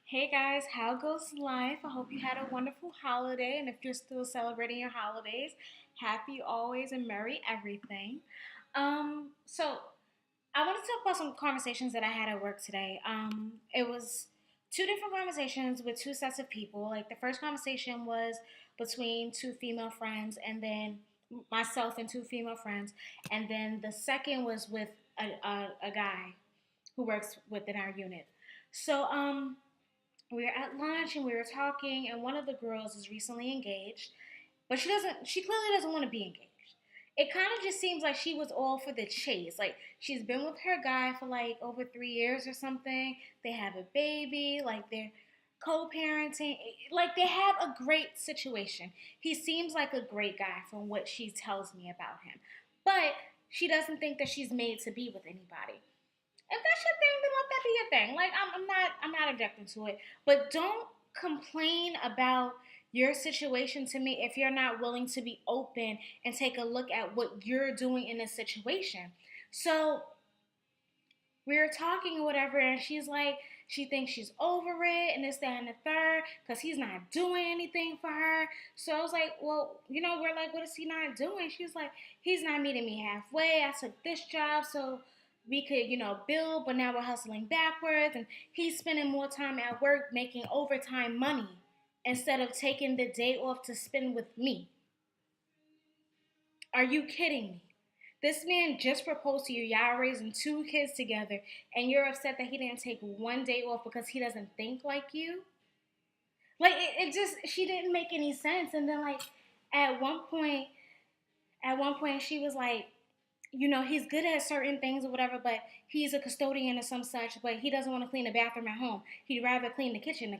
Hey guys, how goes life? I hope you had a wonderful holiday, and if you're still celebrating your holidays, happy always and merry everything. So I want to talk about some conversations that I had at work today. It was two different conversations with two sets of people. Like the first conversation was between two female friends, and then myself and two female friends, and then the second was with a guy who works within our unit. So we were at lunch and we were talking, and one of the girls is recently engaged, but she clearly doesn't want to be engaged. It kind of just seems like she was all for the chase. Like she's been with her guy for like over 3 years or something. They have a baby, like they're co-parenting, like they have a great situation. He seems like a great guy from what she tells me about him, but she doesn't think that she's made to be with anybody. If that's your thing, then let that be your thing. Like I'm not objecting to it, but don't complain about your situation to me if you're not willing to be open and take a look at what you're doing in this situation. So we were talking or whatever, and she's like, she thinks she's over it, and this, that, and the third, because he's not doing anything for her. So I was like, well, we're like, what is he not doing? She's like, he's not meeting me halfway. I took this job so we could, build, but now we're hustling backwards, and he's spending more time at work making overtime money instead of taking the day off to spend with me. Are you kidding me? This man just proposed to you. Y'all are raising two kids together, and you're upset that he didn't take one day off because he doesn't think like you. Like it just she didn't make any sense. And then like at one point, at one point she was like, he's good at certain things or whatever, but he's a custodian or some such, but he doesn't want to clean the bathroom at home. He'd rather clean the kitchen.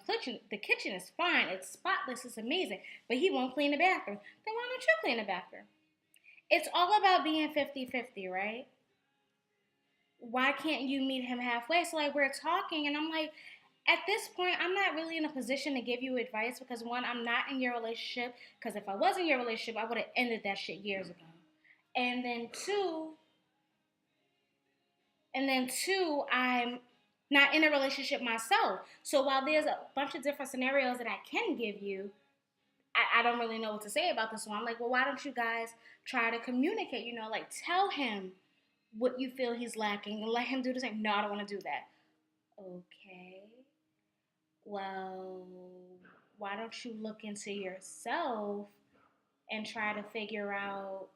The kitchen is fine. It's spotless. It's amazing. But he won't clean the bathroom. Then why don't you clean the bathroom? It's all about being 50-50, right? Why can't you meet him halfway? So like we're talking, and I'm like, at this point, I'm not really in a position to give you advice because one, I'm not in your relationship. Because if I was in your relationship, I would have ended that shit years ago. And then two, I'm not in a relationship myself. So while there's a bunch of different scenarios that I can give you, I don't really know what to say about this one. I'm like, well, why don't you guys try to communicate? Like tell him what you feel he's lacking and let him do the same. No, I don't want to do that. Okay. Well, why don't you look into yourself and try to figure out,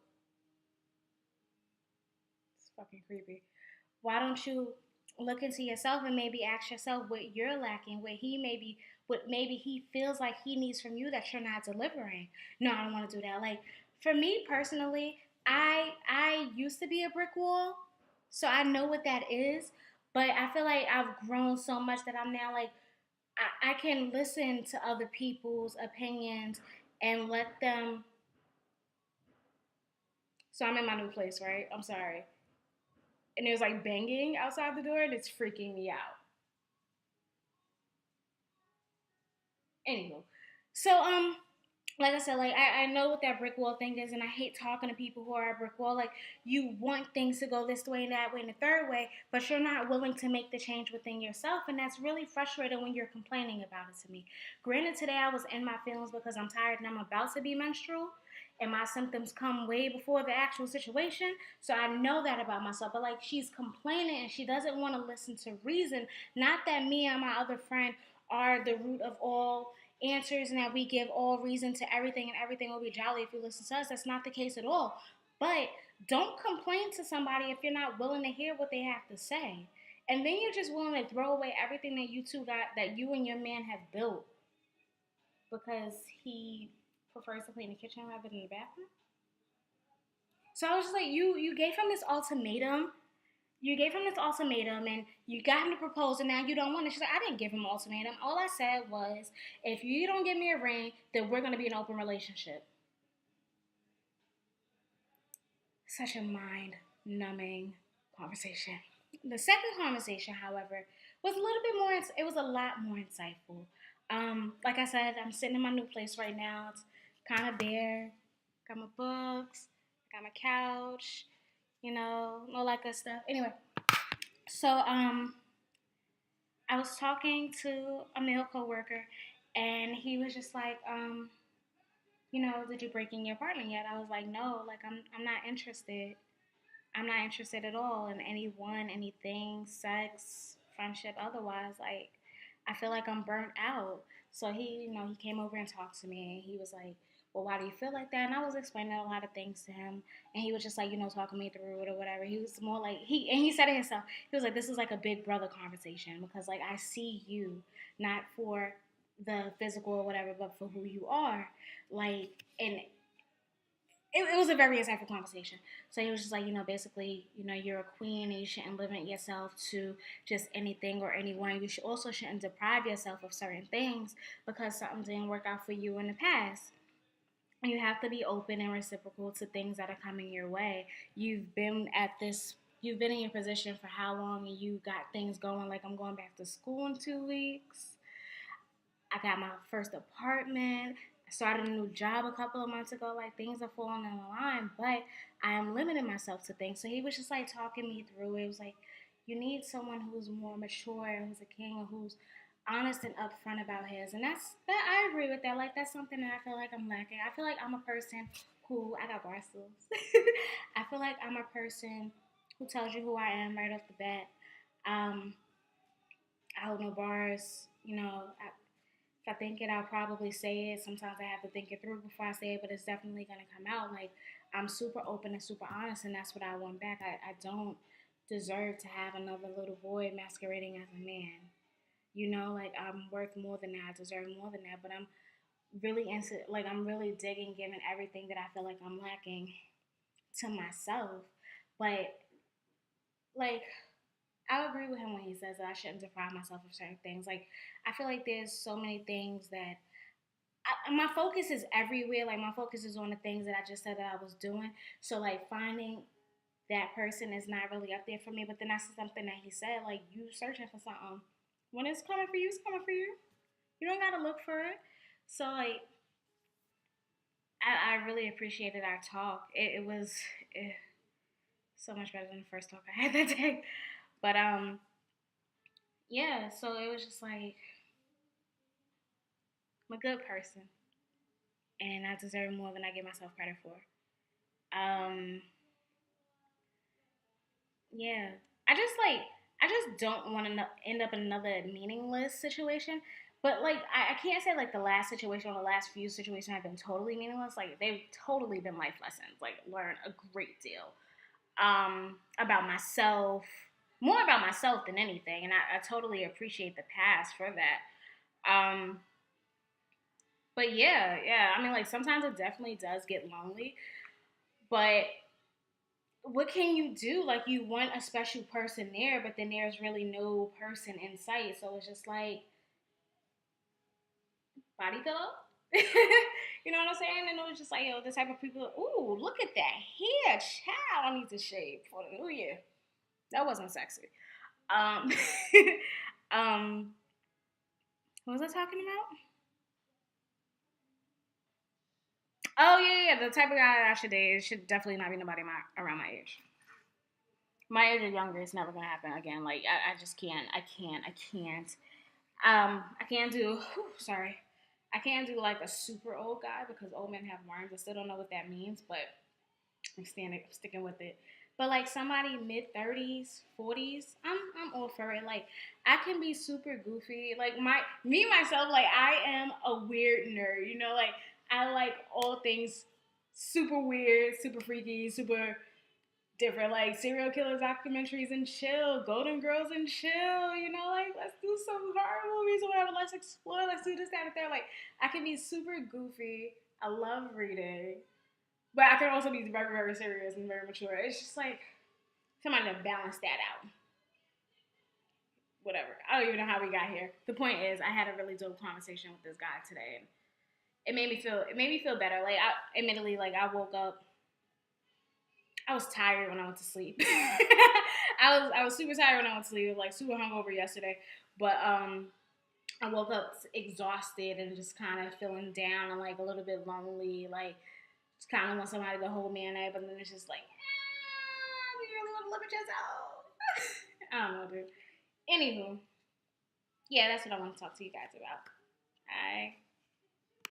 it's fucking creepy. Why don't you look into yourself and maybe ask yourself what you're lacking, what maybe he feels like he needs from you that you're not delivering. No, I don't want to do that. Like for me personally, I used to be a brick wall, so I know what that is. But I feel like I've grown so much that I'm now like I can listen to other people's opinions and let them. So I'm in my new place, right? I'm sorry. And there's like banging outside the door and it's freaking me out. Anywho, so like I said, like I know what that brick wall thing is, and I hate talking to people who are a brick wall. Like you want things to go this way and that way and the third way, but you're not willing to make the change within yourself, and that's really frustrating when you're complaining about it to me. Granted, today I was in my feelings because I'm tired and I'm about to be menstrual, and my symptoms come way before the actual situation, so I know that about myself. But like she's complaining and she doesn't want to listen to reason. Not that me and my other friend are the root of all answers and that we give all reason to everything and everything will be jolly if you listen to us. That's not the case at all. But don't complain to somebody if you're not willing to hear what they have to say. And then you're just willing to throw away everything that you two got, that you and your man have built, because he prefers to clean the kitchen rather than the bathroom. So I was just like, you gave him this ultimatum. You gave him this ultimatum and you got him to propose, and now you don't want it. She's like, I didn't give him an ultimatum. All I said was, if you don't give me a ring, then we're going to be in an open relationship. Such a mind numbing conversation. The second conversation, however, was a little bit more, it was a lot more insightful. Like I said, I'm sitting in my new place right now. It's kind of bare. Got my books, got my couch, all that good stuff. Anyway, so I was talking to a male coworker, and he was just like, did you break in your apartment yet? I was like, no, like I'm not interested. I'm not interested at all in anyone, anything, sex, friendship, otherwise. Like, I feel like I'm burnt out. So he came over and talked to me, and he was like, well, why do you feel like that? And I was explaining a lot of things to him, and he was just like, talking me through it or whatever. He was more like he said it himself. He was like, this is like a big brother conversation because like I see you not for the physical or whatever, but for who you are. Like, and it was a very insightful conversation. So he was just like, basically, you're a queen and you shouldn't limit yourself to just anything or anyone. You should also shouldn't deprive yourself of certain things because something didn't work out for you in the past. You have to be open and reciprocal to things that are coming your way. You've been in your position for how long, and you got things going. Like, I'm going back to school in 2 weeks. I got my first apartment. I started a new job a couple of months ago. Like, things are falling in line, but I am limiting myself to things. So he was just like talking me through it. It was like, you need someone who's more mature, who's a king, who's honest and upfront about his. And that I agree with that. Like, that's something that I feel like I'm lacking. I feel like I'm a person who I got bar stools. I feel like I'm a person who tells you who I am right off the bat. Um, I hold no bars. If I think it, I'll probably say it. Sometimes I have to think it through before I say it, but it's definitely gonna come out. Like, I'm super open and super honest, and that's what I want back. I don't deserve to have another little boy masquerading as a man. Like, I'm worth more than that. I deserve more than that. But I'm really into, like, I'm really digging, giving everything that I feel like I'm lacking to myself. But like, I agree with him when he says that I shouldn't deprive myself of certain things. Like, I feel like there's so many things that my focus is everywhere. Like, my focus is on the things that I just said that I was doing. So like, finding that person is not really up there for me. But then that's something that he said. Like, you searching for something. When it's coming for you, it's coming for you. You don't gotta look for it. So like, I really appreciated our talk. It was eh, so much better than the first talk I had that day. But yeah. So it was just like, I'm a good person, and I deserve more than I give myself credit for. Um, yeah, I just don't want to end up in another meaningless situation. But like, I can't say like the last situation or the last few situations have been totally meaningless. Like, they've totally been life lessons. Like, learn a great deal about myself, more about myself than anything, and I totally appreciate the past for that. But yeah, yeah. I mean, like, sometimes it definitely does get lonely, but what can you do? Like, you want a special person there, but then there's really no person in sight. So it's just like, body pillow. You know what I'm saying? And it was just like, yo, the type of people. Ooh, look at that hair, child. I need to shave for the new year. That wasn't sexy. Um, um, what was I talking about? Oh yeah, yeah. The type of guy I should date should definitely not be nobody around my age. My age or younger is never gonna happen again. Like, I just can't. I can't. I can't do. Whew, sorry, I can't do like a super old guy because old men have worms. I still don't know what that means, but I'm sticking with it. But like somebody mid 30s, 40s, I'm all for it. Like, I can be super goofy. Like, me myself, like, I am a weird nerd. Like, I like all things super weird, super freaky, super different, like serial killer documentaries and chill, Golden Girls and chill, like, let's do some horror movies or whatever, let's explore, let's do this, that, and there. Like, I can be super goofy. I love reading, but I can also be very, very serious and very mature. It's just like somebody to balance that out. Whatever. I don't even know how we got here. The point is, I had a really dope conversation with this guy today, and it made me feel better. Like, admittedly, like, I was tired when I went to sleep. I was super tired when I went to sleep. Like, super hungover yesterday, but I woke up exhausted and just kind of feeling down and like a little bit lonely. Like, just kind of want somebody to hold me in there, but then it's just like, you really want to look at yourself. I don't know, dude. Anywho, Yeah, that's what I want to talk to you guys about. All right.